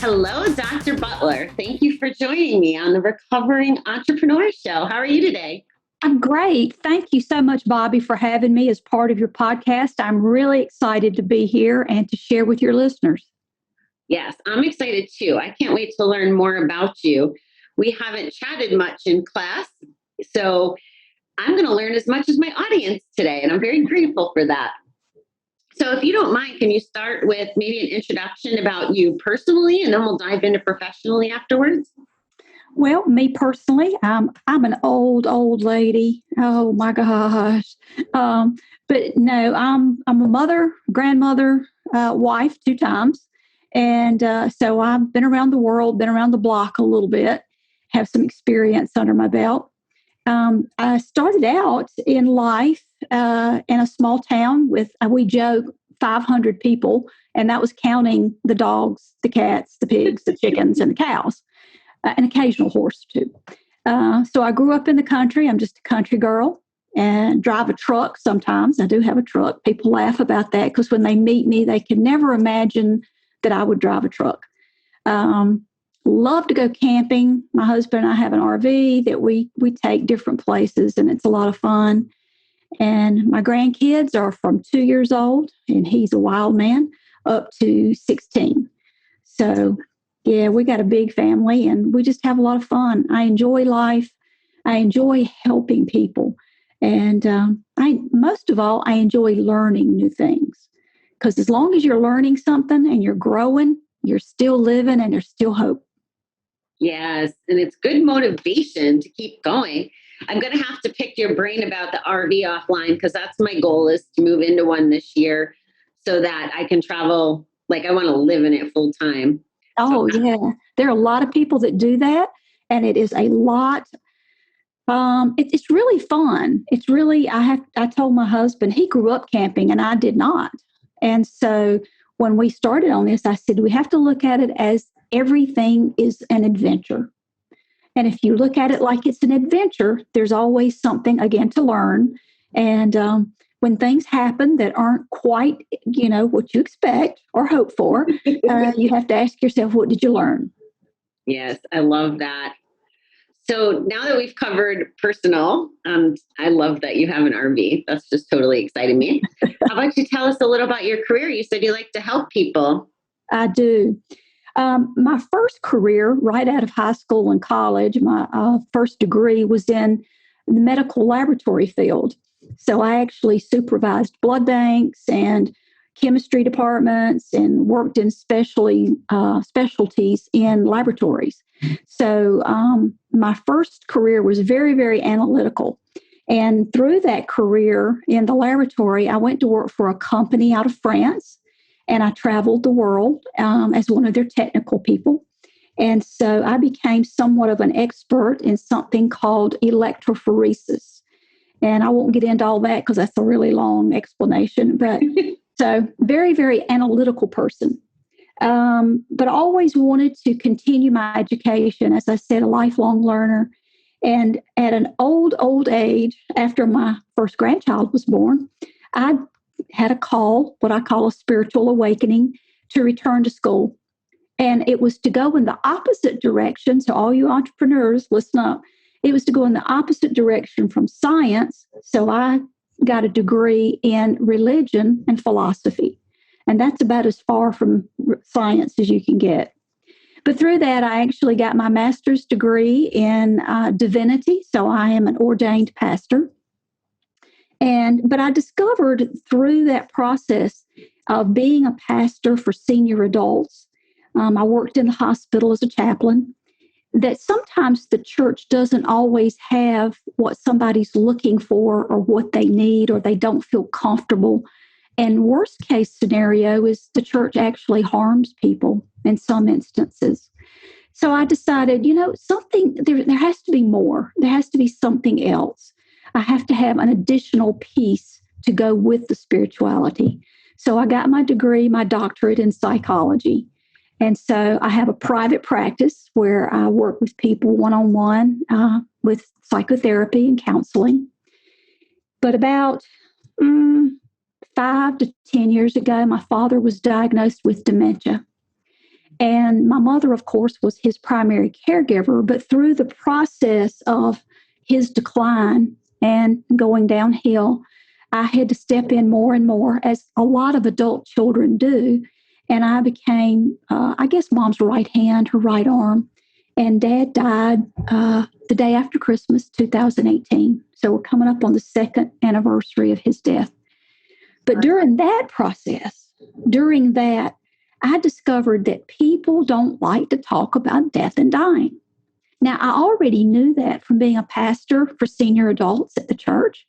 Hello, Dr. Butler. Thank you for joining me on the Recovering Entrepreneur Show. How are you today? I'm great. Thank you so much, Bobbie, for having me as part of your podcast. I'm really excited to be here and to share with your listeners. Yes, I'm excited too. I can't wait to learn more about you. We haven't chatted much in class, so I'm going to learn as much as my audience today, and I'm very grateful for that. So if you don't mind, can you start with maybe an introduction about you personally, and then we'll dive into professionally afterwards? Well, me personally, I'm an old lady. Oh my gosh! But no, I'm a mother, grandmother, wife 2 times, and so I've been around the world, been around the block a little bit, have some experience under my belt. I started out in life in a small town with, we joke, 500 people, and that was counting the dogs, the cats, the pigs, the chickens, and the cows. An occasional horse too. So I grew up in the country. I'm just a country girl and drive a truck sometimes. I do have a truck. People laugh about that because when they meet me, they can never imagine that I would drive a truck. Love to go camping. My husband and I have an RV that we take different places, and it's a lot of fun. And my grandkids are from 2 years old, and he's a wild man, up to 16. So yeah, we got a big family and we just have a lot of fun. I enjoy life. I enjoy helping people. And most of all, I enjoy learning new things. Because as long as you're learning something and you're growing, you're still living and there's still hope. Yes, and it's good motivation to keep going. I'm going to have to pick your brain about the RV offline because that's my goal, is to move into one this year so that I can travel. Like, I want to live in it full time. Oh, yeah. There are a lot of people that do that, and it is a lot. It's really fun. It's really, I told my husband, he grew up camping and I did not. And so when we started on this, I said, we have to look at it as everything is an adventure. And if you look at it like it's an adventure, there's always something, again, to learn. And when things happen that aren't quite, what you expect or hope for, you have to ask yourself, what did you learn? Yes, I love that. So now that we've covered personal, I love that you have an RV. That's just totally exciting me. How about you tell us a little about your career? You said you like to help people. I do. My first career right out of high school and college, my first degree was in the medical laboratory field. So I actually supervised blood banks and chemistry departments and worked in specialties in laboratories. So my first career was very, very analytical. And through that career in the laboratory, I went to work for a company out of France. And I traveled the world as one of their technical people. And so I became somewhat of an expert in something called electrophoresis. And I won't get into all that because that's a really long explanation. But so very, very analytical person. But I always wanted to continue my education. As I said, a lifelong learner. And at an old age, after my first grandchild was born, I had a call, what I call a spiritual awakening, to return to school. And it was to go in the opposite direction. So all you entrepreneurs, listen up. It was to go in the opposite direction from science. So I got a degree in religion and philosophy. And that's about as far from science as you can get. But through that, I actually got my master's degree in divinity. So I am an ordained pastor. But I discovered through that process of being a pastor for senior adults, I worked in the hospital as a chaplain, that sometimes the church doesn't always have what somebody's looking for or what they need, or they don't feel comfortable. And worst case scenario is the church actually harms people in some instances. So I decided, something, there has to be more. There has to be something else. I have to have an additional piece to go with the spirituality. So I got my degree, my doctorate in psychology. And so I have a private practice where I work with people one-on-one with psychotherapy and counseling. But about 5 to 10 years ago, my father was diagnosed with dementia. And my mother, of course, was his primary caregiver. But through the process of his decline and going downhill, I had to step in more and more, as a lot of adult children do. And I became, I guess, mom's right hand, her right arm. And dad died the day after Christmas, 2018. So we're coming up on the second anniversary of his death. But during that process, I discovered that people don't like to talk about death and dying. Now, I already knew that from being a pastor for senior adults at the church,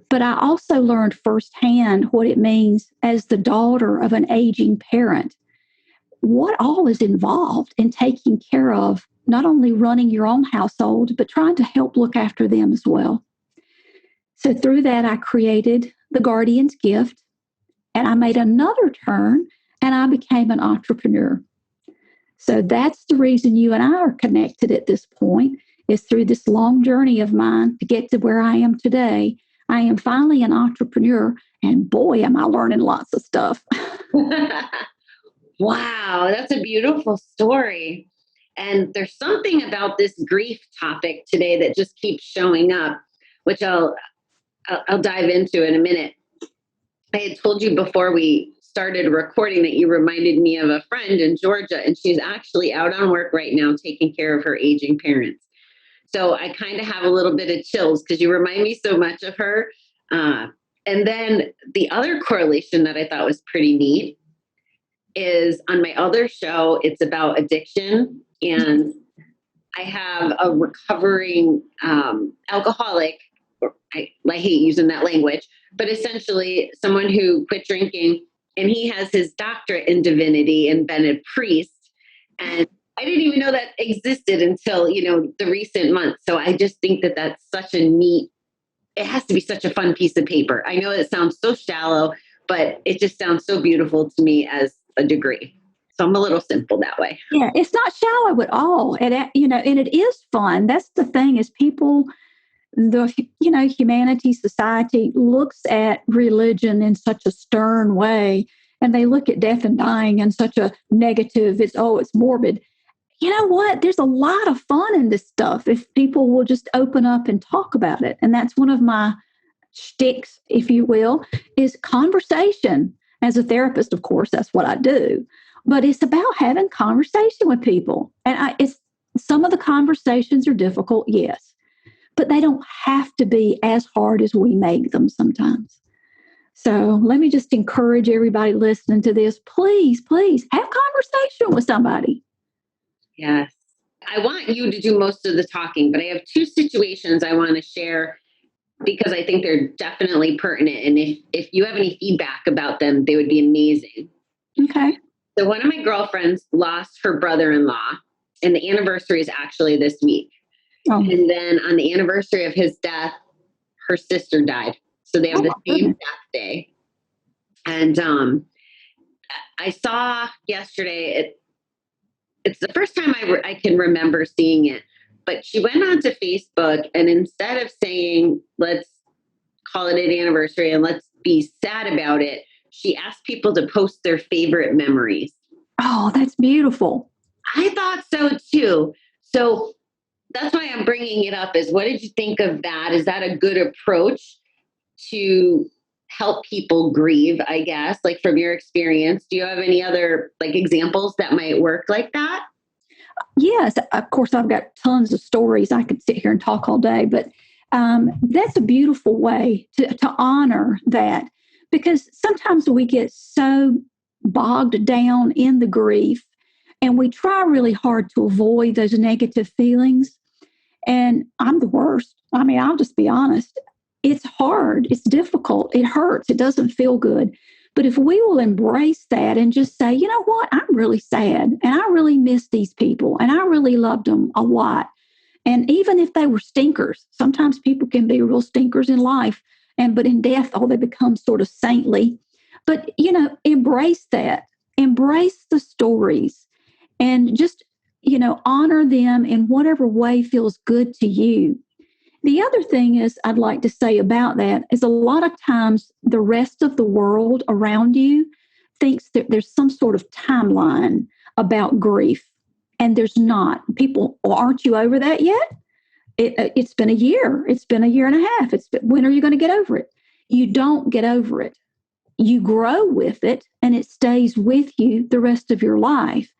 but I also learned firsthand what it means as the daughter of an aging parent, what all is involved in taking care of not only running your own household, but trying to help look after them as well. So through that, I created the Guardian's Gift, and I made another turn, and I became an entrepreneur. So that's the reason you and I are connected at this point, is through this long journey of mine to get to where I am today. I am finally an entrepreneur, and boy, am I learning lots of stuff. Wow, that's a beautiful story. And there's something about this grief topic today that just keeps showing up, which I'll dive into in a minute. I had told you before we started recording that you reminded me of a friend in Georgia, and she's actually out on work right now taking care of her aging parents. So I kind of have a little bit of chills because you remind me so much of her. And then the other correlation that I thought was pretty neat is on my other show, it's about addiction. And I have a recovering alcoholic. I hate using that language, but essentially someone who quit drinking, and he has his doctorate in divinity and been a priest. And I didn't even know that existed until, the recent months. So I just think that that's such a neat, it has to be such a fun piece of paper. I know it sounds so shallow, but it just sounds so beautiful to me as a degree. So I'm a little simple that way. Yeah, it's not shallow at all. And it is fun. That's the thing, is people, humanity, society looks at religion in such a stern way, and they look at death and dying in such a negative, it's morbid. You know what? There's a lot of fun in this stuff if people will just open up and talk about it. And that's one of my shticks, if you will, is conversation. As a therapist, of course, that's what I do. But it's about having conversation with people. And some of the conversations are difficult, yes, but they don't have to be as hard as we make them sometimes. So let me just encourage everybody listening to this, please have conversation with somebody. Yes. I want you to do most of the talking, but I have two situations I want to share because I think they're definitely pertinent. And if you have any feedback about them, they would be amazing. Okay. So one of my girlfriends lost her brother-in-law, and the anniversary is actually this week. Oh. And then on the anniversary of his death, her sister died. So they have the same death day. And I saw yesterday, it's the first time I can remember seeing it, but she went onto Facebook, and instead of saying, let's call it an anniversary and let's be sad about it, she asked people to post their favorite memories. Oh, that's beautiful. I thought so too. So that's why I'm bringing it up, is what did you think of that? Is that a good approach to help people grieve, I guess, like from your experience? Do you have any other examples that might work like that? Yes, of course, I've got tons of stories. I could sit here and talk all day, but that's a beautiful way to honor that, because sometimes we get so bogged down in the grief and we try really hard to avoid those negative feelings. And I'm the worst. I mean, I'll just be honest. It's hard. It's difficult. It hurts. It doesn't feel good. But if we will embrace that and just say, you know what, I'm really sad and I really miss these people and I really loved them a lot. And even if they were stinkers, sometimes people can be real stinkers in life. But in death, they become sort of saintly. But, embrace that. Embrace the stories and just, honor them in whatever way feels good to you. The other thing is I'd like to say about that is a lot of times the rest of the world around you thinks that there's some sort of timeline about grief. And there's not. People, well, aren't you over that yet? It's been a year. It's been a year and a half. When are you going to get over it? You don't get over it. You grow with it, and it stays with you the rest of your life.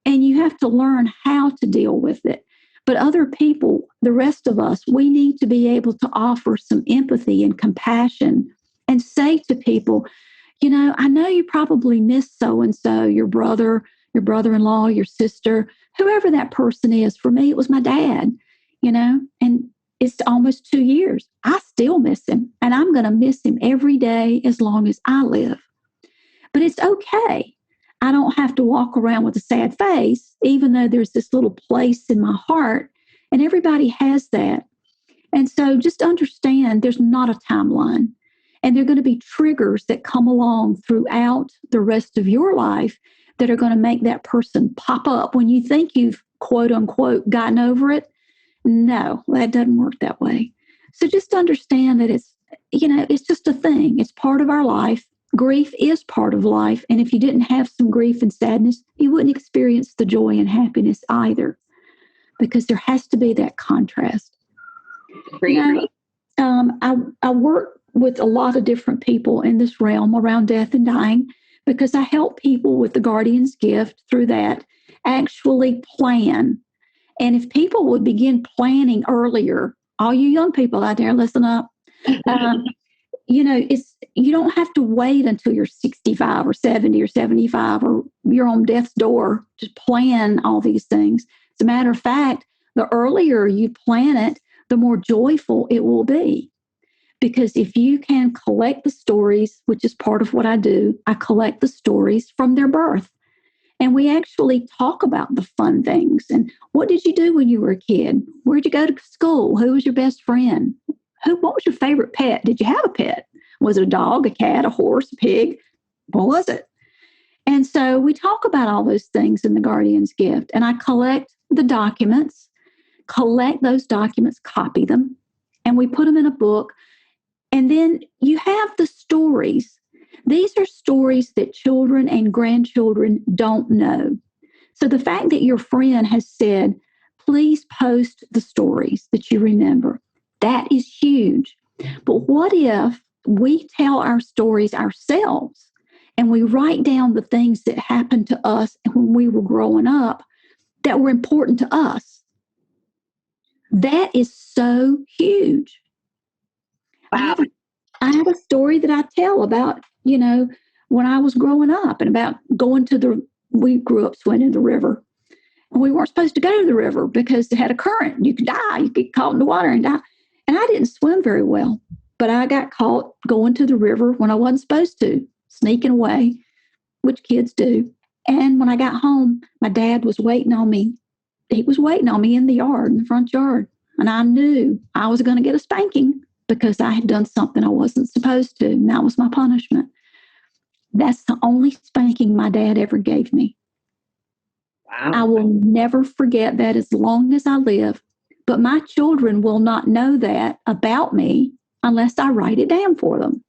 And you have to learn how to deal with it. But other people, the rest of us, we need to be able to offer some empathy and compassion and say to people, I know you probably miss so-and-so, your brother, your brother-in-law, your sister, whoever that person is. For me, it was my dad, and it's almost 2 years. I still miss him, and I'm going to miss him every day as long as I live. But it's okay. I don't have to walk around with a sad face, even though there's this little place in my heart, and everybody has that. And so just understand there's not a timeline, and there are going to be triggers that come along throughout the rest of your life that are going to make that person pop up when you think you've, quote unquote, gotten over it. No, that doesn't work that way. So just understand that it's just a thing. It's part of our life. Grief is part of life. And if you didn't have some grief and sadness, you wouldn't experience the joy and happiness either, because there has to be that contrast. I work with a lot of different people in this realm around death and dying, because I help people with the guardian's gift through that actually plan. And if people would begin planning earlier, all you young people out there, listen up. You don't have to wait until you're 65 or 70 or 75 or you're on death's door to plan all these things. As a matter of fact, the earlier you plan it, the more joyful it will be. Because if you can collect the stories, which is part of what I do, I collect the stories from their birth. And we actually talk about the fun things. And what did you do when you were a kid? Where'd you go to school? Who was your best friend? What was your favorite pet? Did you have a pet? Was it a dog, a cat, a horse, a pig? What was it? And so we talk about all those things in the Guardian's Gift. And I collect the documents, collect those documents, copy them, and we put them in a book. And then you have the stories. These are stories that children and grandchildren don't know. So the fact that your friend has said, please post the stories that you remember, that is huge. But what if we tell our stories ourselves and we write down the things that happened to us when we were growing up that were important to us? That is so huge. Wow. I have a story that I tell about, when I was growing up, and about going we grew up swimming in the river. And we weren't supposed to go to the river because it had a current. You could die. You could get caught in the water and die. And I didn't swim very well, but I got caught going to the river when I wasn't supposed to, sneaking away, which kids do. And when I got home, my dad was waiting on me. He was waiting on me in the front yard. And I knew I was going to get a spanking because I had done something I wasn't supposed to. And that was my punishment. That's the only spanking my dad ever gave me. Wow. I will never forget that as long as I live. But my children will not know that about me unless I write it down for them.